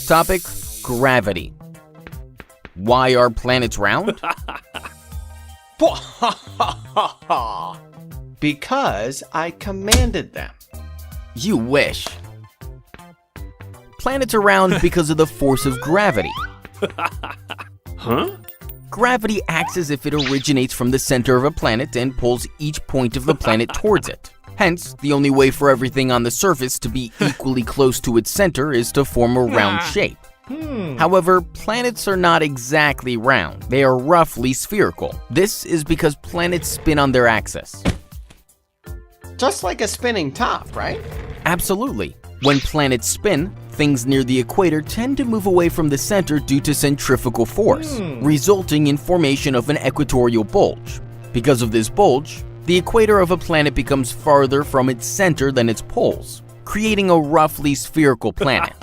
topic, gravity. Why are planets round? Because I commanded them. You wish. Planets are round because of the force of gravity. Huh? Gravity acts as if it originates from the center of a planet and pulls each point of the planet towards it. Hence, the only way for everything on the surface to be equally close to its center is to form a round shape. However, planets are not exactly round. They are roughly spherical. This is because planets spin on their axis. Just like a spinning top, right? Absolutely. When planets spin, things near the equator tend to move away from the center due to centrifugal force, resulting in formation of an equatorial bulge. Because of this bulge, the equator of a planet becomes farther from its center than its poles, creating a roughly spherical planet.